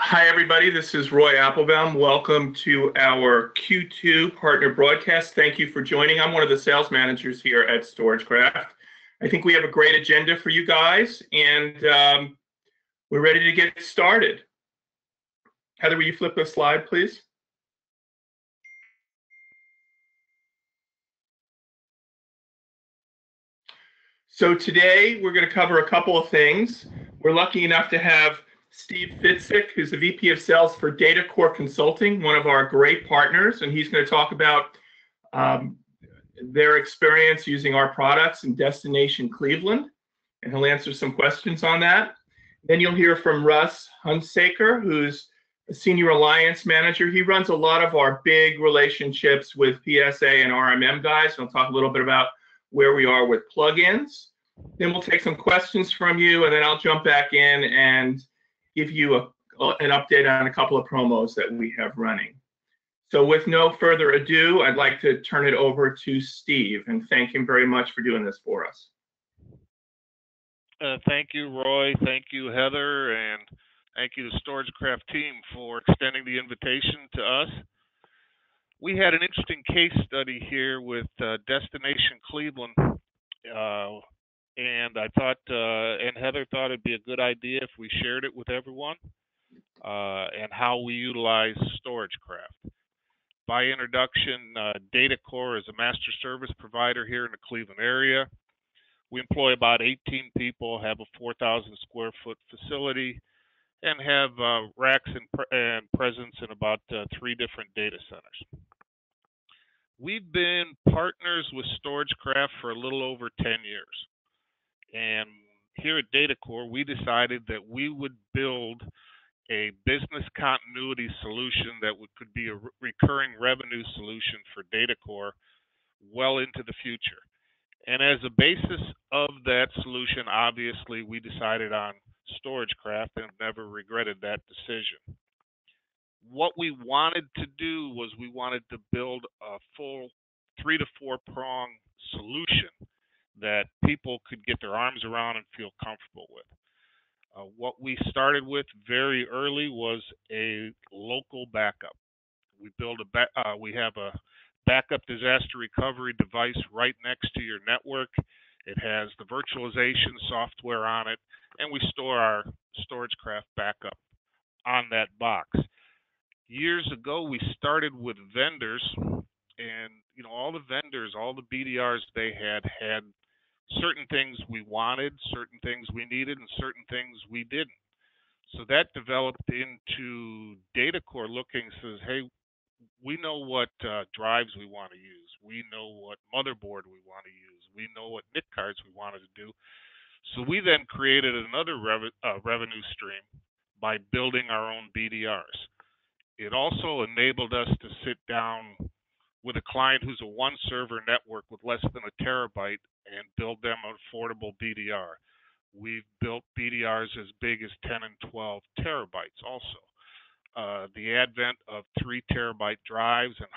Hi, everybody. This is Roy Applebaum. Welcome to our Q2 partner broadcast. Thank you for joining. I'm one of the sales managers here at StorageCraft. I think we have a great agenda for you guys, and we're ready to get started. Heather, will you flip the slide, please? So today we're going to cover a couple of things. We're lucky enough to have Steve Ficyk, who's the VP of Sales for DataCore Consulting, one of our great partners, and he's going to talk about their experience using our products in Destination Cleveland, and he'll answer some questions on that. Then you'll hear from Russ Hunsaker, who's a Senior Alliance Manager. He runs a lot of our big relationships with PSA and RMM guys. He'll talk a little bit about where we are with plugins. Then we'll take some questions from you, and then I'll jump back in and give you an update on a couple of promos that we have running. So with no further ado, I'd like to turn it over to Steve and thank him very much for doing this for us. Thank you, Roy. Thank you, Heather, and thank you to the StorageCraft team for extending the invitation to us. We had an interesting case study here with Destination Cleveland, and I thought, and Heather thought it'd be a good idea if we shared it with everyone, and how we utilize StorageCraft. By introduction, DataCore is a master service provider here in the Cleveland area. We employ about 18 people, have a 4,000 square foot facility, and have racks and presence in about 3 different data centers. We've been partners with StorageCraft for a little over 10 years. And here at DataCore, we decided that we would build a business continuity solution that could be a recurring revenue solution for DataCore well into the future. And as a basis of that solution, obviously, we decided on StorageCraft and have never regretted that decision. What we wanted to do was we wanted to build a full 3 to 4 prong solution that people could get their arms around and feel comfortable with. What we started with very early was a local backup. We have a backup disaster recovery device right next to your network. It has the virtualization software on it, and we store our StorageCraft backup on that box. Years ago, we started with vendors, and all the vendors, all the BDRs they had certain things we wanted, certain things we needed, and certain things we didn't. So that developed into DataCore looking, says, hey, we know what drives we want to use. We know what motherboard we want to use. We know what NIC cards we wanted to do. So we then created another revenue stream by building our own BDRs. It also enabled us to sit down with a client who's a 1-server network with less than a terabyte and build them an affordable BDR. We've built BDRs as big as 10 and 12 terabytes also. The advent of 3 terabyte drives and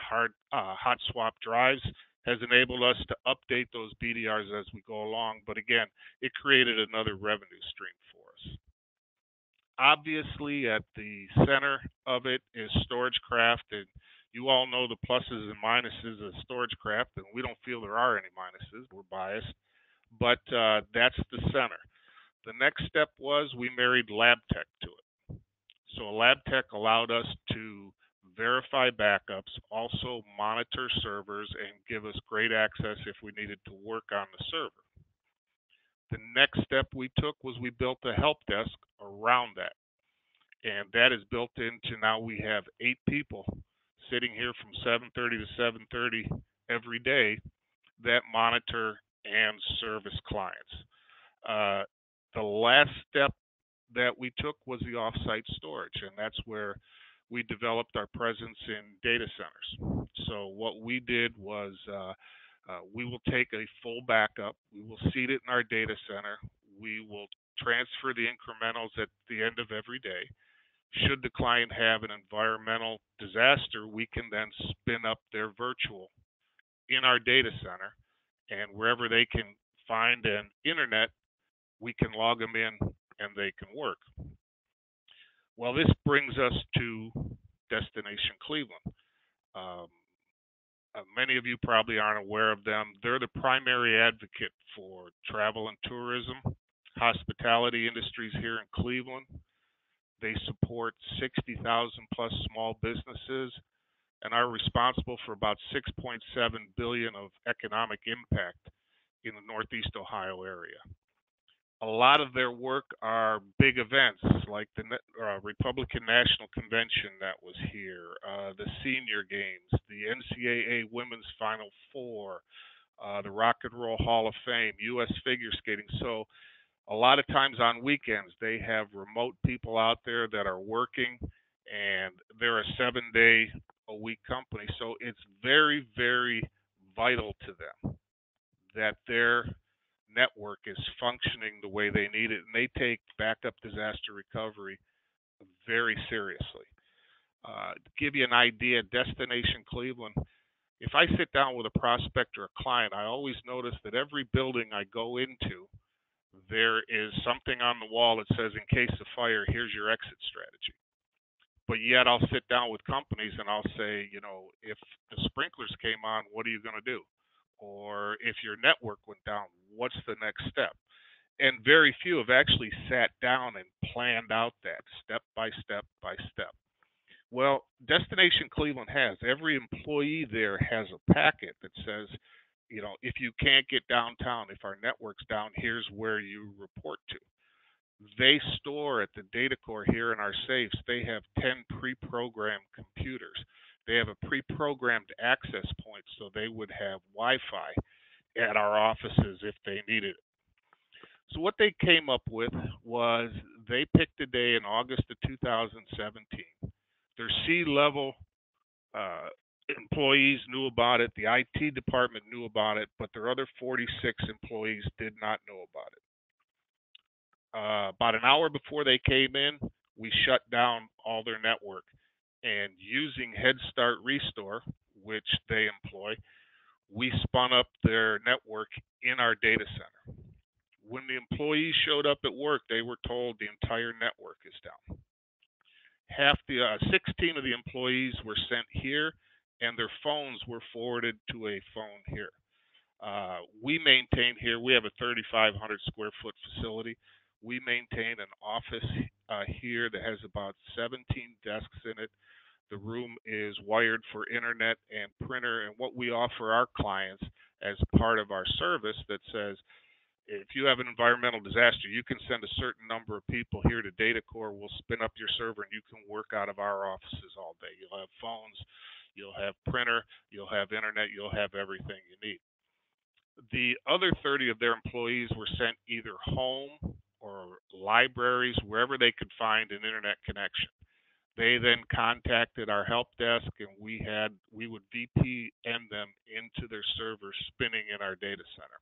hot swap drives has enabled us to update those BDRs as we go along. But again, it created another revenue stream for us. Obviously, at the center of it is StorageCraft, and you all know the pluses and minuses of StorageCraft, and we don't feel there are any minuses. We're biased, but that's the center. The next step was we married LabTech to it. So LabTech allowed us to verify backups, also monitor servers, and give us great access if we needed to work on the server. The next step we took was we built a help desk around that. And that is built into, now we have 8 people sitting here from 7:30 to 7:30 every day that monitor and service clients. The last step that we took was the offsite storage, and that's where we developed our presence in data centers. So what we did was we will take a full backup, we will seed it in our data center, we will transfer the incrementals at the end of every day. Should the client have an environmental disaster, we can then spin up their virtual in our data center, and wherever they can find an internet, we can log them in and they can work. Well, this brings us to Destination Cleveland. Um, Many of you probably aren't aware of them. They're the primary advocate for travel and tourism, hospitality industries here in Cleveland. They support 60,000 plus small businesses and are responsible for about 6.7 billion of economic impact in the Northeast Ohio area. A lot of their work are big events like the Republican National Convention that was here, the Senior Games, the NCAA Women's Final Four, the Rock and Roll Hall of Fame, U.S. Figure Skating. So a lot of times on weekends, they have remote people out there that are working, and they're a 7-day a week company. So it's very, very vital to them that their network is functioning the way they need it, and they take backup disaster recovery very seriously. To give you an idea, Destination Cleveland, if I sit down with a prospect or a client, I always notice that every building I go into, there is something on the wall that says, in case of fire, here's your exit strategy. But yet I'll sit down with companies and I'll say, if the sprinklers came on, what are you going to do? Or if your network went down, what's the next step? And very few have actually sat down and planned out that step by step by step. Well, Destination Cleveland has. Every employee there has a packet that says, if you can't get downtown, if our network's down, here's where you report to. They store at the data core here in our safes, they have 10 pre-programmed computers. They have a pre-programmed access point, so they would have Wi-Fi at our offices if they needed it. So what they came up with was they picked a day in August of 2017. Their C-level employees knew about it. The IT department knew about it, but their other 46 employees did not know about it. About an hour before they came in, we shut down all their network. And using Head Start Restore, which they employ, we spun up their network in our data center. When the employees showed up at work, they were told the entire network is down. 16 of the employees were sent here, and their phones were forwarded to a phone here. We maintain here, we have a 3,500 square foot facility. We maintain an office here that has about 17 desks in it. The room is wired for internet and printer, and what we offer our clients as part of our service that says, if you have an environmental disaster, you can send a certain number of people here to DataCore. We'll spin up your server, and you can work out of our offices all day. You'll have phones, you'll have printer, you'll have internet, you'll have everything you need. The other 30 of their employees were sent either home or libraries, wherever they could find an internet connection. They then contacted our help desk, and we would VPN them into their server spinning in our data center.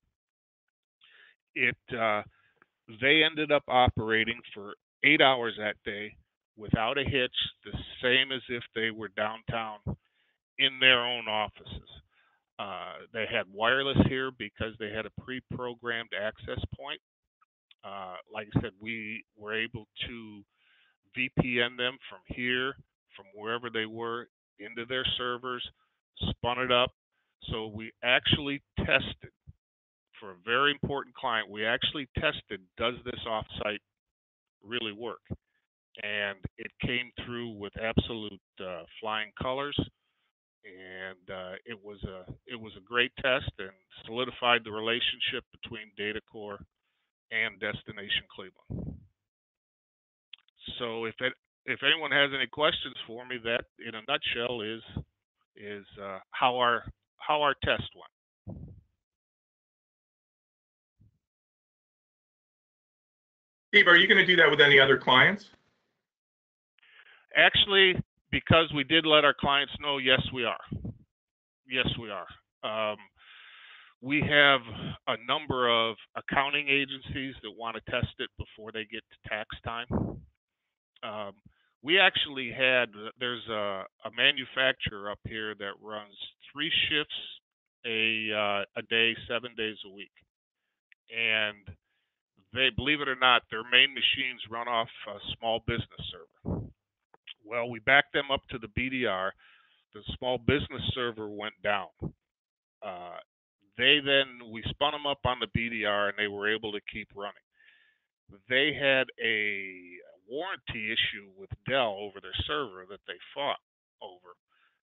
They ended up operating for 8 hours that day without a hitch, the same as if they were downtown in their own offices. They had wireless here because they had a pre-programmed access point. Like I said, we were able to VPN them from here, from wherever they were, into their servers, spun it up. So we actually tested, for a very important client, we actually tested, does this offsite really work? And it came through with absolute flying colors. And it was a great test and solidified the relationship between DataCore and Destination Cleveland. So if anyone has any questions for me, that in a nutshell is how our test went. Steve, are you going to do that with any other clients? Actually, because we did let our clients know, yes, we are. Yes, we are. We have a number of accounting agencies that want to test it before they get to tax time. We actually there's a manufacturer up here that runs 3 shifts a day, 7 days a week. And they, believe it or not, their main machines run off a small business server. Well, we backed them up to the BDR. The small business server went down. We spun them up on the BDR and they were able to keep running. They had a warranty issue with Dell over their server that they fought over.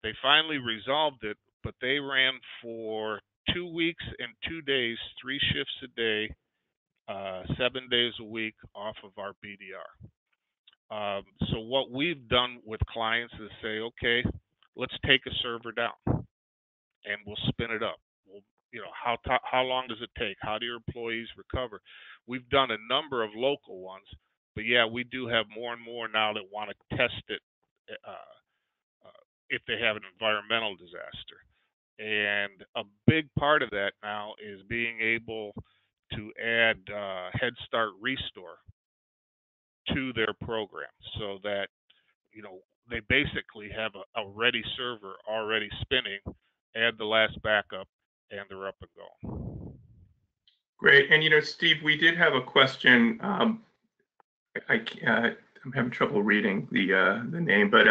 They finally resolved it, but they ran for 2 weeks and 2 days, 3 shifts a day, 7 days a week off of our BDR. So what we've done with clients is say, okay, let's take a server down and we'll spin it up. How long does it take? How do your employees recover? We've done a number of local ones, but yeah, we do have more and more now that want to test it if they have an environmental disaster. And a big part of that now is being able to add Head Start Restore to their program, so that they basically have a ready server already spinning, add the last backup, and they're up and going. Great. And Steve, we did have a question. I'm having trouble reading the name, but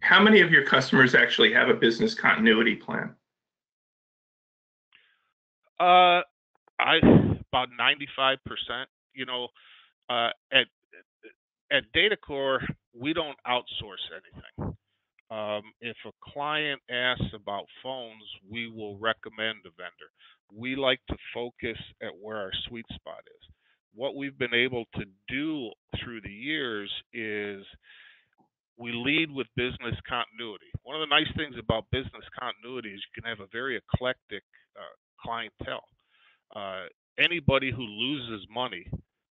how many of your customers actually have a business continuity plan? About 95%. At DataCore, we don't outsource anything. If a client asks about phones, we will recommend a vendor. We like to focus at where our sweet spot is. What we've been able to do through the years is we lead with business continuity. One of the nice things about business continuity is you can have a very eclectic clientele. Anybody who loses money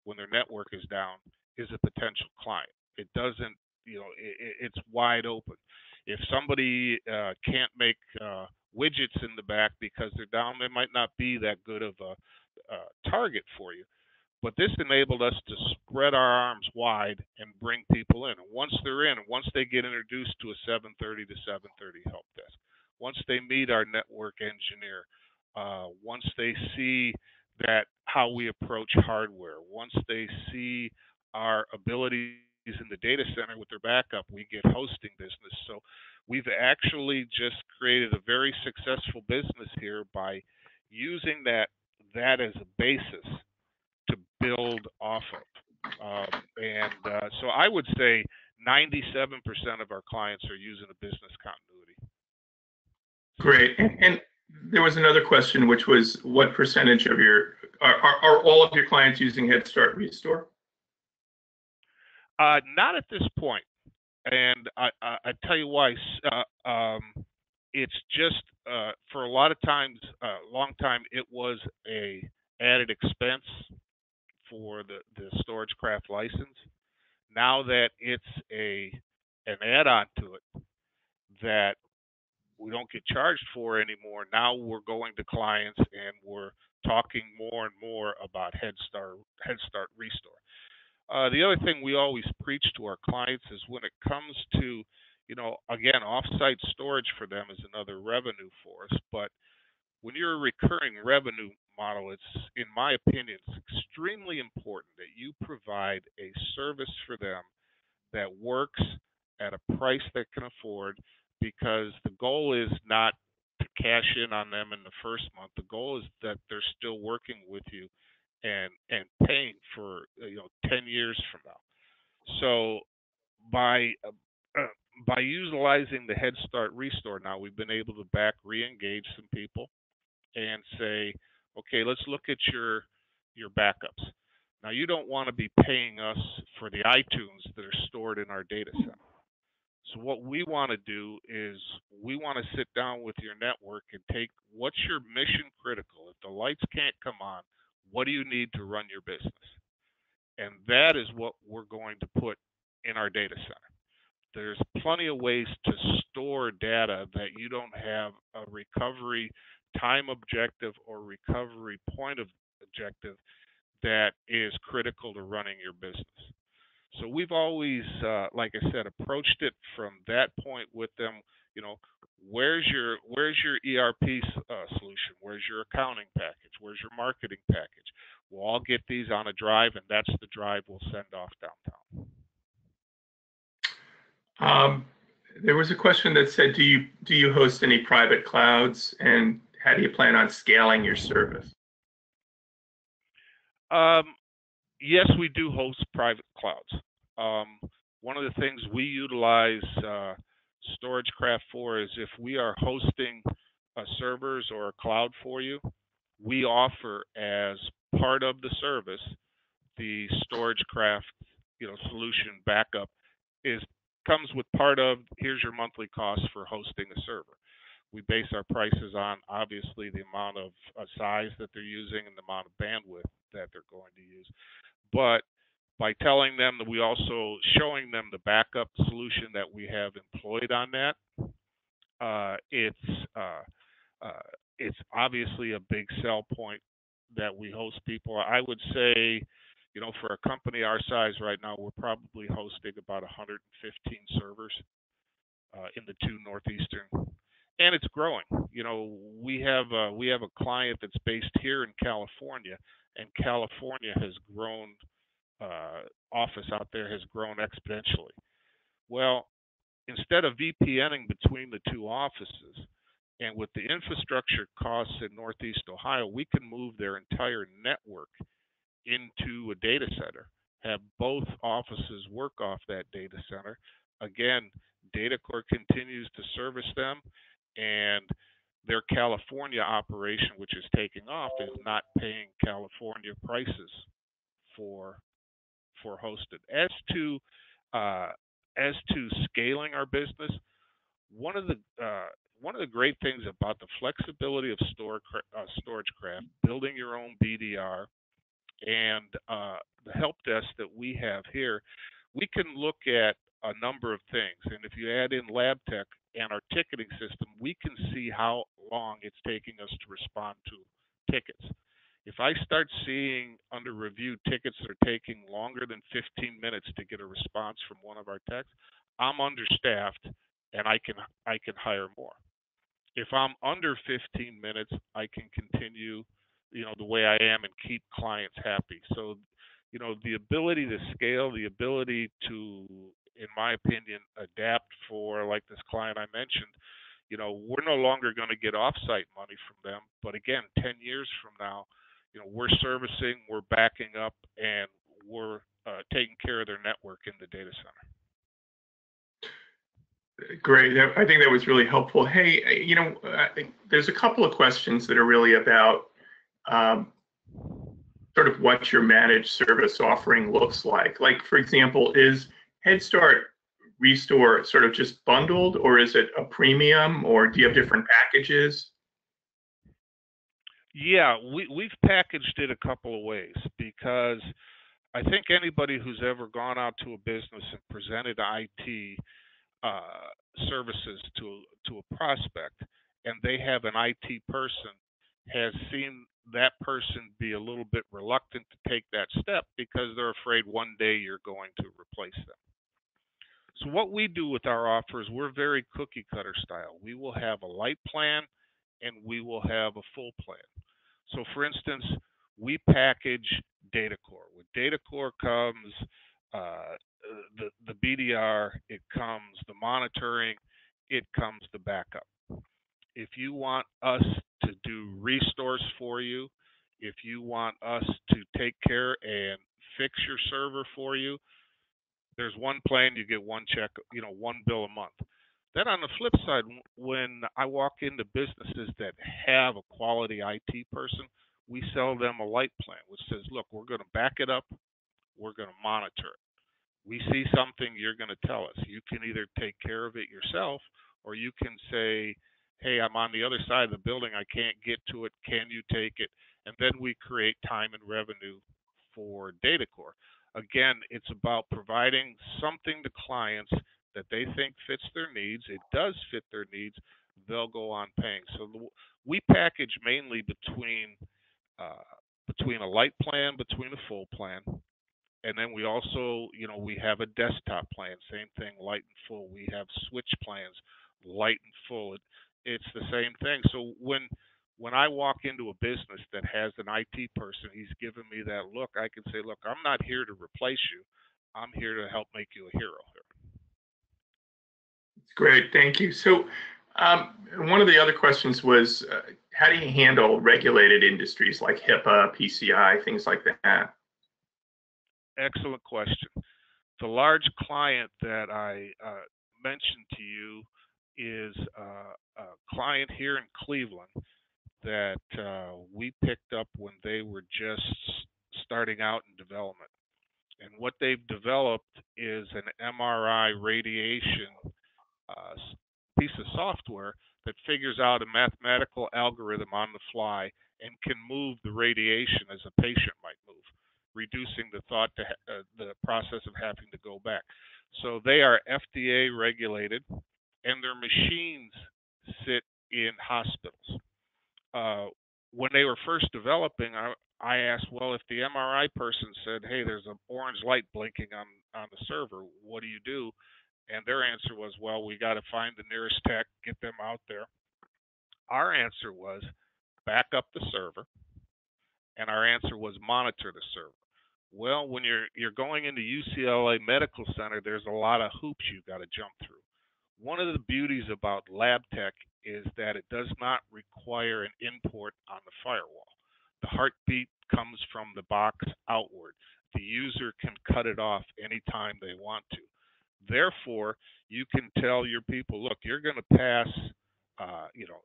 when their network is down is a potential client. It doesn't, it's wide open. If somebody can't make widgets in the back because they're down, they might not be that good of a target for you. But this enabled us to spread our arms wide and bring people in. And once they're in, and once they get introduced to a 730 to 730 help desk, once they meet our network engineer, once they see that how we approach hardware, once they see our abilities in the data center with their backup, we get hosting business. So we've actually just created a very successful business here by using that as a basis to build off of. So I would say 97% of our clients are using a business continuity. Great. And there was another question, which was what percentage of are all of your clients using Head Start Restore? Not at this point. And I tell you why. It's just for a lot of times, a long time, it was a added expense for the StorageCraft license. Now that it's an add-on to it that we don't get charged for anymore, now we're going to clients and we're talking more and more about Head Start Restore. The other thing we always preach to our clients is when it comes to, again, offsite storage for them is another revenue for us. But when you're a recurring revenue model, it's, in my opinion, it's extremely important that you provide a service for them that works at a price they can afford, because the goal is not to cash in on them in the first month. The goal is that they're still working with you and paying for 10 years from now. So by utilizing the Head Start Restore, now we've been able to re-engage some people and say, okay, let's look at your backups. Now, you don't want to be paying us for the iTunes that are stored in our data center. So what we want to do is we want to sit down with your network and take what's your mission critical. If the lights can't come on, what do you need to run your business? And that is what we're going to put in our data center. There's plenty of ways to store data that you don't have a recovery time objective or recovery point of objective that is critical to running your business. So we've always, like I said, approached it from that point with them. You know, where's your ERP solution? Where's your accounting package? Where's your marketing package? We'll all get these on a drive, and that's the drive we'll send off downtown. There was a question that said, do you host any private clouds, and how do you plan on scaling your service? Yes, we do host private clouds. One of the things we utilize StorageCraft for is if we are hosting servers or a cloud for you, we offer as part of the service the StorageCraft, solution backup comes with part of, here's your monthly cost for hosting a server. We base our prices on obviously the amount of size that they're using and the amount of bandwidth that they're going to use. But by telling them that we also showing them the backup solution that we have employed on that, it's obviously a big sell point that we host people. I would say, for a company our size right now, we're probably hosting about 115 servers in the two northeastern, and it's growing. We have a client that's based here in California, and California has grown. Office out there has grown exponentially. Well, instead of VPNing between the two offices, and with the infrastructure costs in Northeast Ohio, we can move their entire network into a data center, have both offices work off that data center. Again, DataCore continues to service them, and their California operation, which is taking off, is not paying California prices for hosted. As to scaling our business, one of the great things about the flexibility of StorageCraft, building your own BDR, and the help desk that we have here, we can look at a number of things. And if you add in LabTech and our ticketing system, we can see how long it's taking us to respond to tickets. If I start seeing under review tickets that are taking longer than 15 minutes to get a response from one of our techs, I'm understaffed and I can hire more. If I'm under 15 minutes, I can continue, the way I am and keep clients happy. So, the ability to scale, the ability to, in my opinion, adapt for, like this client I mentioned, we're no longer going to get offsite money from them. But again, 10 years from now, we're servicing, we're backing up, and we're taking care of their network in the data center. Great. I think that was really helpful. Hey, there's a couple of questions that are really about sort of what your managed service offering looks like. Like, for example, is Head Start Restore sort of just bundled, or is it a premium, or do you have different packages? Yeah, we've packaged it a couple of ways, because I think anybody who's ever gone out to a business and presented IT services to a prospect, and they have an IT person, has seen that person be a little bit reluctant to take that step because they're afraid one day you're going to replace them. So what we do with our offers, we're very cookie cutter style. We will have a light plan and we will have a full plan. So for instance, we package DataCore. With DataCore comes the BDR, it comes the monitoring, it comes the backup. If you want us to do restores for you, if you want us to take care and fix your server for you, there's one plan, you get one check, one bill a month. Then on the flip side, when I walk into businesses that have a quality IT person, we sell them a light plan, which says, look, we're going to back it up, we're going to monitor it. We see something, you're going to tell us. You can either take care of it yourself, or you can say, hey, I'm on the other side of the building, I can't get to it, can you take it? And then we create time and revenue for DataCore. Again, it's about providing something to clients that they think fits their needs. It does fit their needs. They'll go on paying. So we package mainly uh, between a light plan, between a full plan, and then we also, we have a desktop plan, same thing, light and full. We have switch plans, light and full. It's the same thing. So when I walk into a business that has an IT person, he's giving me that look, I can say, look, I'm not here to replace you. I'm here to help make you a hero here. Great, thank you. So one of the other questions was, how do you handle regulated industries like HIPAA, PCI, things like that? Excellent question. The large client that I mentioned to you is a client here in Cleveland that we picked up when they were just starting out in development. And what they've developed is an MRI radiation uh, piece of software that figures out a mathematical algorithm on the fly and can move the radiation as a patient might move, reducing the process of having to go back. So they are FDA regulated, and their machines sit in hospitals. Uh, when they were first developing, I asked, well, if the MRI person said, hey, there's an orange light blinking on the server, what do you do? And their answer was, well, we got to find the nearest tech, get them out there. Our answer was back up the server, and our answer was monitor the server. Well, when you're going into UCLA Medical Center, there's a lot of hoops you got to jump through. One of the beauties about lab tech is that it does not require an import on the firewall. The heartbeat comes from the box outward. The user can cut it off anytime they want to. Therefore, you can tell your people, look, you're going to pass,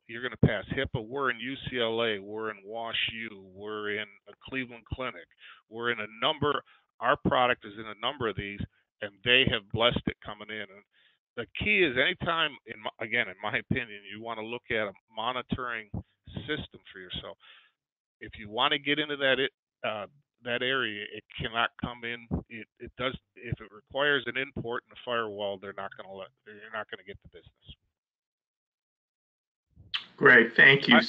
you're going to pass HIPAA. We're in UCLA, we're in WashU, we're in a Cleveland Clinic, we're in a number. Our product is in a number of these, and they have blessed it coming in. And the key is anytime, again, in my opinion, you want to look at a monitoring system for yourself. If you want to get into that area, it cannot come in. It does if it requires an import and a firewall. You're not going to get the business. Great, thank you.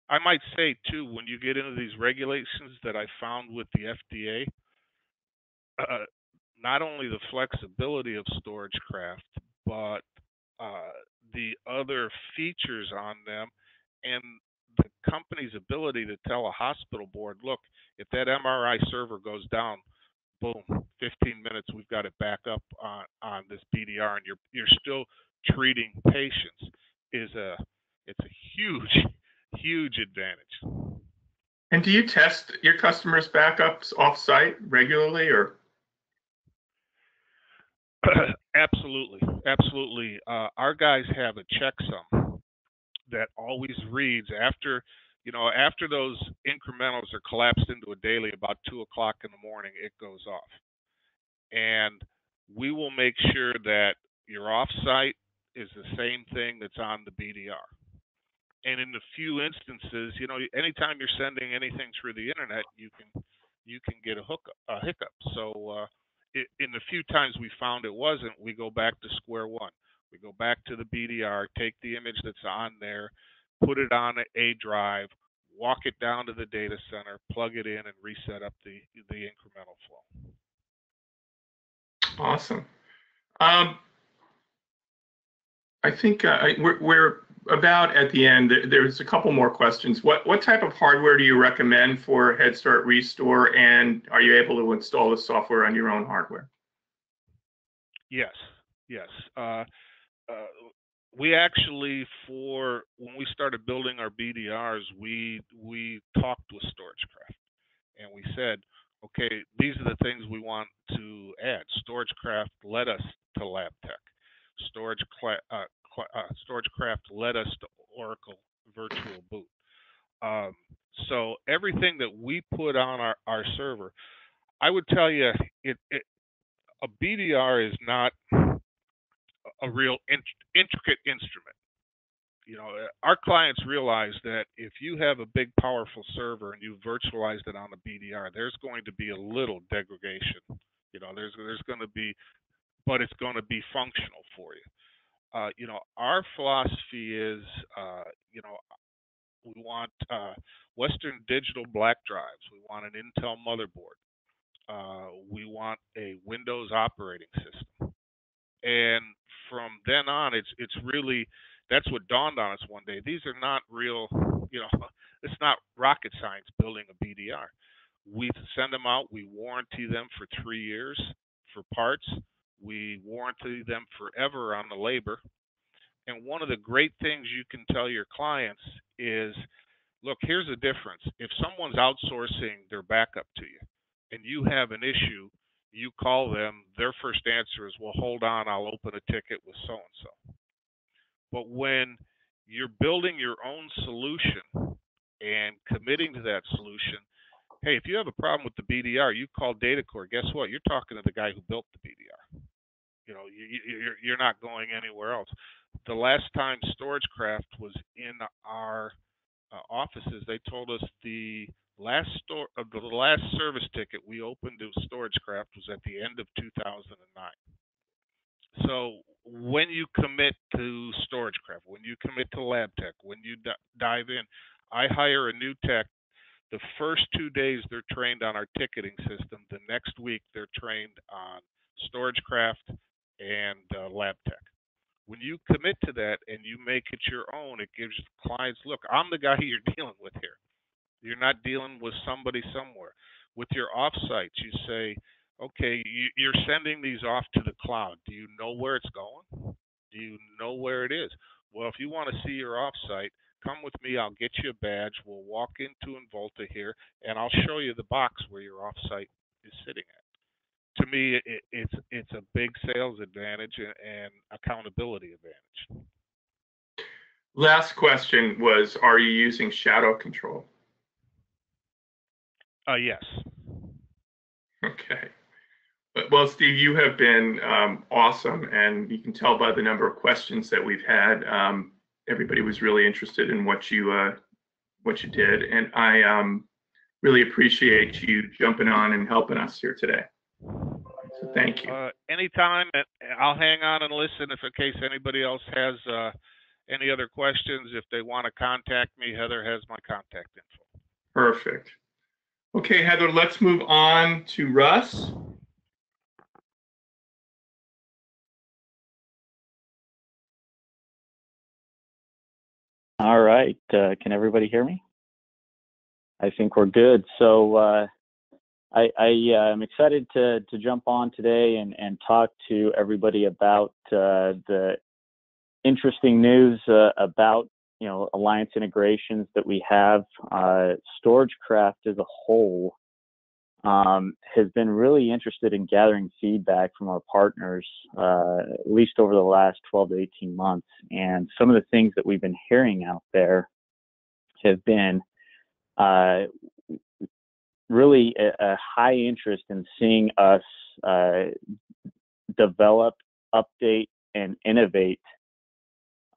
I might say too, when you get into these regulations that I found with the FDA, not only the flexibility of StorageCraft, but the other features on them, and the company's ability to tell a hospital board, look, if that MRI server goes down, boom, 15 minutes, we've got it back up on this BDR, and you're still treating patients. It's a huge advantage. And do you test your customers' backups off-site regularly, or? Absolutely. Our guys have a checksum that always reads after those incrementals are collapsed into a daily about 2:00 in the morning, it goes off. And we will make sure that your offsite is the same thing that's on the BDR. And in the few instances, anytime you're sending anything through the internet, you can get a hiccup. So in the few times we found it wasn't, we go back to square one. We go back to the BDR, take the image that's on there, put it on a drive, walk it down to the data center, plug it in, and reset up the incremental flow. Awesome. I think we're about at the end. There's a couple more questions. What type of hardware do you recommend for Head Start Restore, and are you able to install the software on your own hardware? Yes. We actually, when we started building our BDRs, we talked with StorageCraft, and we said, okay, these are the things we want to add. StorageCraft led us to LabTech. StorageCraft led us to Oracle Virtual Boot. So everything that we put on our server, I would tell you, a BDR is not a real intricate instrument. our clients realize that if you have a big, powerful server and you virtualized it on a BDR, there's going to be a little degradation. There's going to be, but it's going to be functional for you. Our philosophy is, we want Western Digital black drives. We want an Intel motherboard. We want a Windows operating system. And from then on, it's really, that's what dawned on us one day. These are not real, it's not rocket science building a BDR. We send them out. We warranty them for 3 years for parts. We warranty them forever on the labor. And one of the great things you can tell your clients is, look, here's the difference. If someone's outsourcing their backup to you and you have an issue, you call them, their first answer is, well, hold on, I'll open a ticket with so-and-so. But when you're building your own solution and committing to that solution, hey, if you have a problem with the BDR, you call DataCore. Guess what? You're talking to the guy who built the BDR. You're not going anywhere else. The last time StorageCraft was in our offices, they told us the last service ticket we opened to StorageCraft was at the end of 2009. So when you commit to StorageCraft, when you commit to LabTech, when you dive in, I hire a new tech. The first 2 days they're trained on our ticketing system. The next week they're trained on StorageCraft and LabTech. When you commit to that and you make it your own, it gives clients, look, I'm the guy you're dealing with here. You're not dealing with somebody somewhere. With your offsites, you say, okay, you're sending these off to the cloud. Do you know where it's going? Do you know where it is? Well, if you want to see your offsite, come with me. I'll get you a badge. We'll walk into Involta here, and I'll show you the box where your offsite is sitting at. To me, it's a big sales advantage and accountability advantage. Last question was, are you using shadow control? Yes. Okay. Well, Steve, you have been awesome, and you can tell by the number of questions that we've had. Everybody was really interested in what you did, and I really appreciate you jumping on and helping us here today. So thank you. Anytime, I'll hang on and listen if in case anybody else has any other questions. If they want to contact me, Heather has my contact info. Perfect. Okay, Heather, let's move on to Russ. All right. Can everybody hear me? I think we're good. So I am excited to jump on today and talk to everybody about the interesting news about alliance integrations that we have. StorageCraft as a whole has been really interested in gathering feedback from our partners, at least over the last 12 to 18 months. And some of the things that we've been hearing out there have been really a high interest in seeing us develop, update, and innovate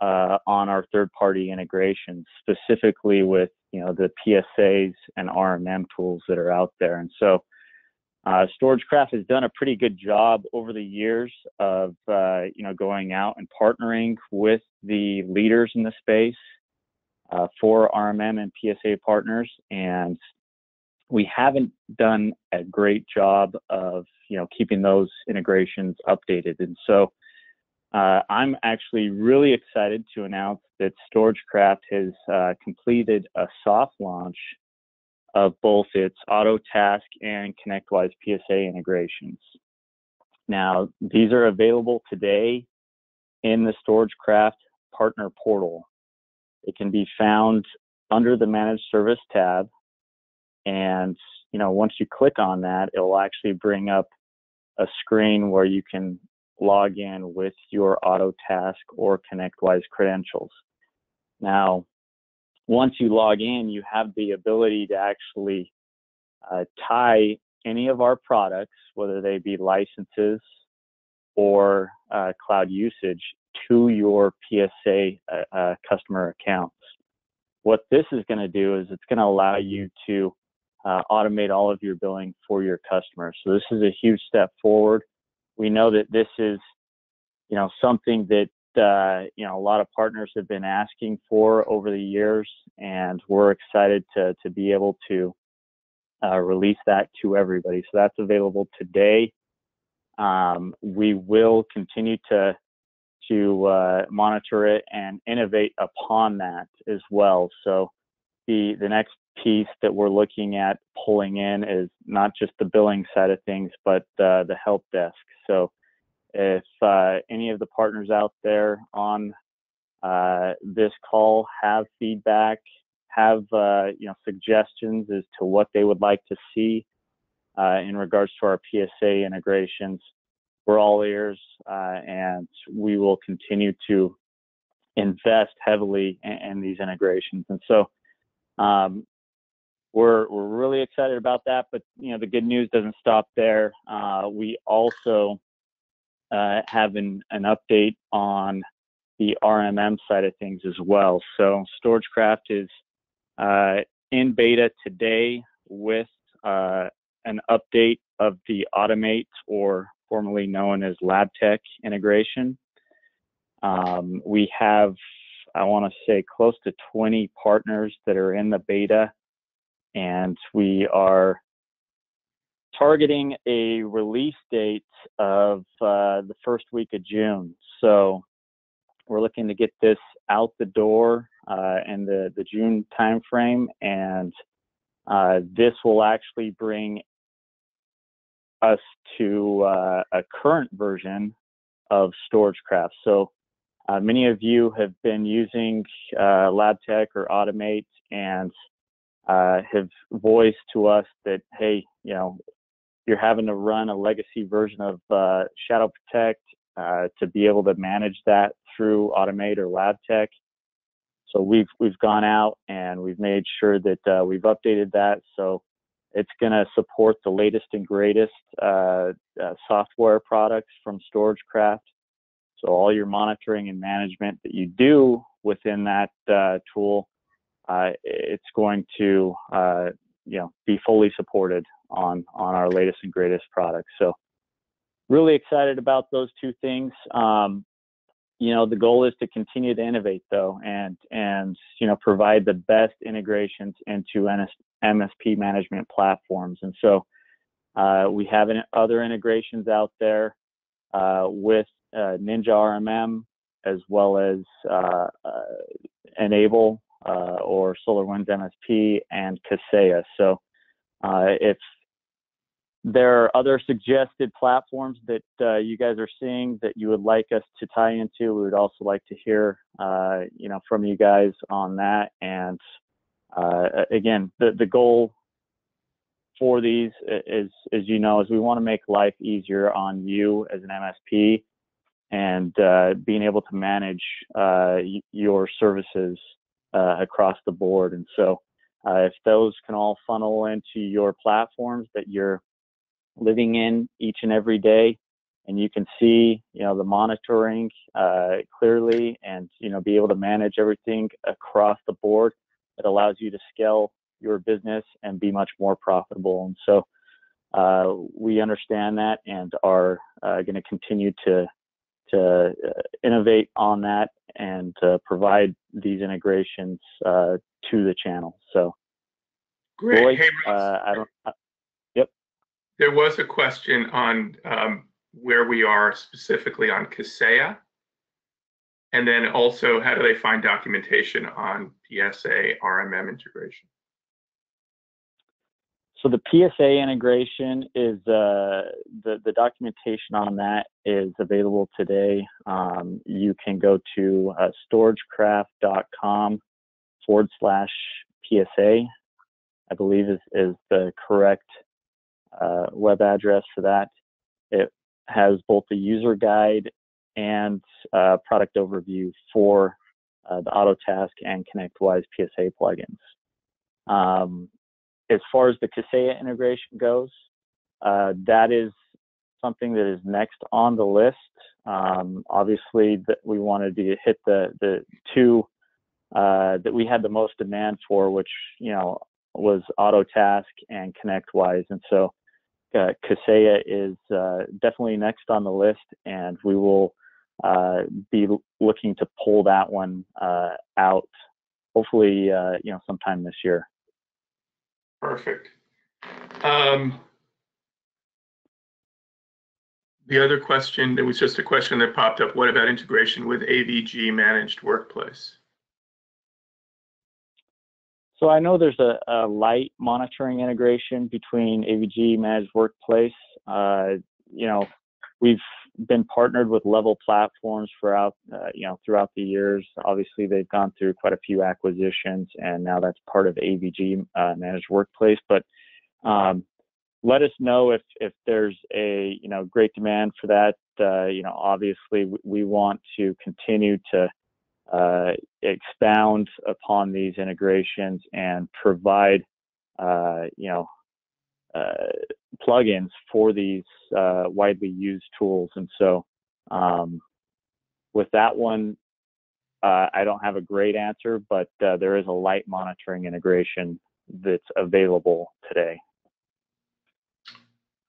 on our third-party integrations, specifically with the PSAs and RMM tools that are out there. And so StorageCraft has done a pretty good job over the years of going out and partnering with the leaders in the space for RMM and PSA partners, and we haven't done a great job of keeping those integrations updated. And so I'm actually really excited to announce that StorageCraft has completed a soft launch of both its AutoTask and ConnectWise PSA integrations. Now, these are available today in the StorageCraft Partner Portal. It can be found under the Managed Service tab, and once you click on that, it will actually bring up a screen where you can log in with your AutoTask or ConnectWise credentials. Now, once you log in, you have the ability to actually tie any of our products, whether they be licenses or cloud usage, to your PSA customer accounts. What this is going to do is it's going to allow you to automate all of your billing for your customers. So this is a huge step forward. We know that this is, something that a lot of partners have been asking for over the years, and we're excited to be able to release that to everybody. So that's available today. We will continue to monitor it and innovate upon that as well. So the next piece that we're looking at pulling in is not just the billing side of things, but the help desk. So if any of the partners out there on this call have feedback, have suggestions as to what they would like to see in regards to our PSA integrations, we're all ears, and we will continue to invest heavily in these integrations. And so we're really excited about that. But the good news doesn't stop there. We also have an update on the RMM side of things as well. So StorageCraft is in beta today with an update of the Automate, or formerly known as LabTech integration. We have, I want to say, close to 20 partners that are in the beta, and we are targeting a release date of the first week of June. So we're looking to get this out the door in the June timeframe, and this will actually bring us to a current version of StorageCraft. So many of you have been using LabTech or Automate and have voiced to us that, hey, you're having to run a legacy version of Shadow Protect to be able to manage that through Automate or LabTech. So we've gone out and we've made sure that we've updated that. So it's going to support the latest and greatest software products from StorageCraft. So all your monitoring and management that you do within that tool, it's going to be fully supported on our latest and greatest products. So really excited about those two things. The goal is to continue to innovate, though, and provide the best integrations into MSP management platforms. And so we have other integrations out there with Ninja RMM, as well as Enable or SolarWinds MSP and Kaseya. So if there are other suggested platforms that you guys are seeing that you would like us to tie into, we would also like to hear from you guys on that. And again, the goal for these is we want to make life easier on you as an MSP, and being able to manage your services across the board. And so if those can all funnel into your platforms that you're living in each and every day, and you can see the monitoring clearly, and be able to manage everything across the board, it allows you to scale your business and be much more profitable. And so we understand that and are going to continue to innovate on that and provide these integrations to the channel. So great. Roy, Hey, Russ, yep. There was a question on where we are specifically on Kaseya, and then also how do they find documentation on PSA RMM integration? So the PSA integration is the documentation on that is available today. You can go to storagecraft.com/PSA, I believe is the correct web address for that. It has both the user guide and product overview for the AutoTask and ConnectWise PSA plugins. As far as the Kaseya integration goes, that is something that is next on the list. Obviously, that we wanted to hit the two that we had the most demand for, which was Autotask and ConnectWise, and so Kaseya is definitely next on the list, and we will be looking to pull that one out, hopefully, sometime this year. Perfect. The other question, there was just a question that popped up. What about integration with AVG Managed Workplace? So I know there's a light monitoring integration between AVG Managed Workplace. We've been partnered with Level Platforms throughout the years. Obviously, they've gone through quite a few acquisitions, and now that's part of AVG Managed Workplace. But let us know if there's a great demand for that. Obviously, we want to continue to expound upon these integrations and provide plugins for these widely used tools. And so with that one, I don't have a great answer, but there is a light monitoring integration that's available today.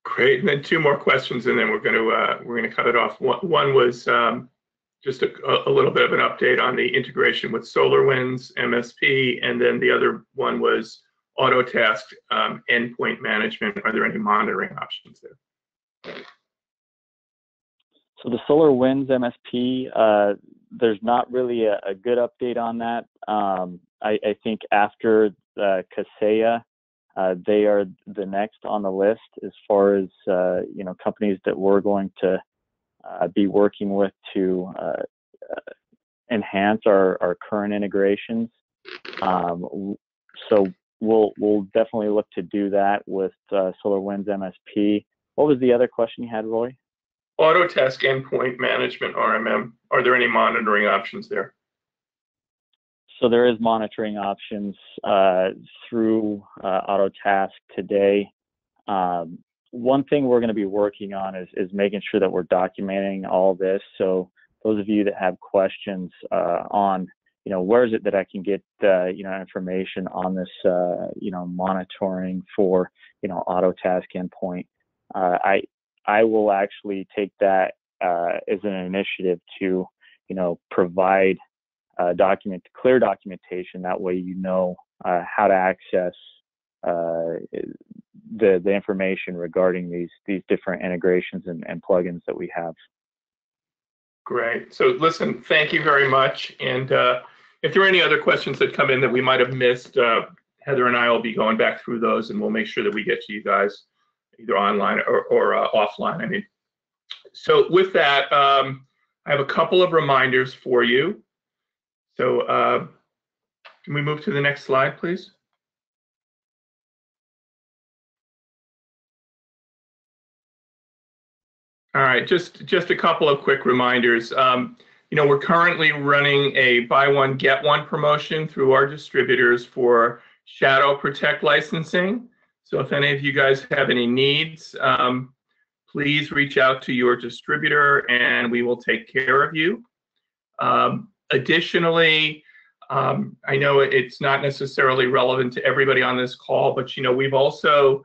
Great. And then two more questions, and then we're going to cut it off. One was just a little bit of an update on the integration with SolarWinds MSP, and then the other one was Autotask endpoint management. Are there any monitoring options there? So the SolarWinds MSP, there's not really a good update on that. I think after Kaseya, they are the next on the list as far as companies that we're going to be working with to enhance our current integrations. So we'll definitely look to do that with SolarWinds MSP. What was the other question you had, Roy? Autotask endpoint management, RMM. Are there any monitoring options there? So there is monitoring options through Autotask today. One thing we're going to be working on is making sure that we're documenting all this. So those of you that have questions on, where is it that I can get, information on this, monitoring for, Autotask endpoint, I will actually take that as an initiative to, provide clear documentation. That way, how to access the information regarding these different integrations and plugins that we have. Great. So listen, thank you very much. And if there are any other questions that come in that we might have missed, Heather and I will be going back through those, and we'll make sure that we get to you guys either online or offline. So with that, I have a couple of reminders for you. So can we move to the next slide, please? All right, just a couple of quick reminders. We're currently running a buy one, get one promotion through our distributors for Shadow Protect licensing. So if any of you guys have any needs, please reach out to your distributor and we will take care of you. Additionally, I know it's not necessarily relevant to everybody on this call, but we've also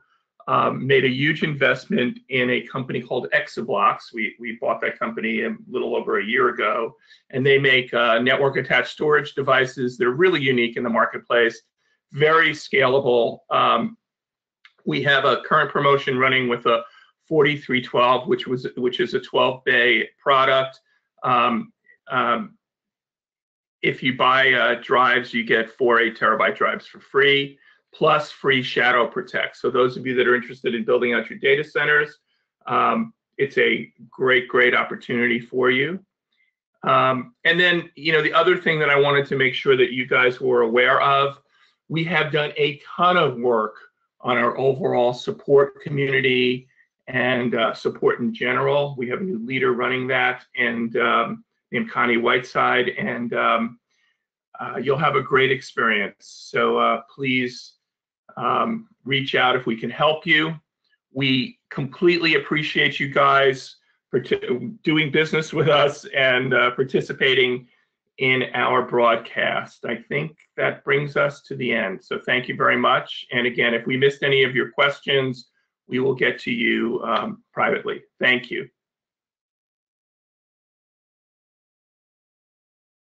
made a huge investment in a company called Exablocks. We bought that company a little over a year ago, and they make network attached storage devices. They're really unique in the marketplace, very scalable. We have a current promotion running with a 4312, which is a 12-bay product. If you buy drives, you get 4 8-terabyte drives for free, plus free Shadow Protect. So those of you that are interested in building out your data centers, it's a great opportunity for you. And then, the other thing that I wanted to make sure that you guys were aware of, we have done a ton of work on our overall support community and support in general. We have a new leader running that, and named Connie Whiteside, and you'll have a great experience. So please reach out if we can help you. We completely appreciate you guys for doing business with us and participating in our broadcast. I think that brings us to the end. So thank you very much. And again, if we missed any of your questions, we will get to you privately. Thank you.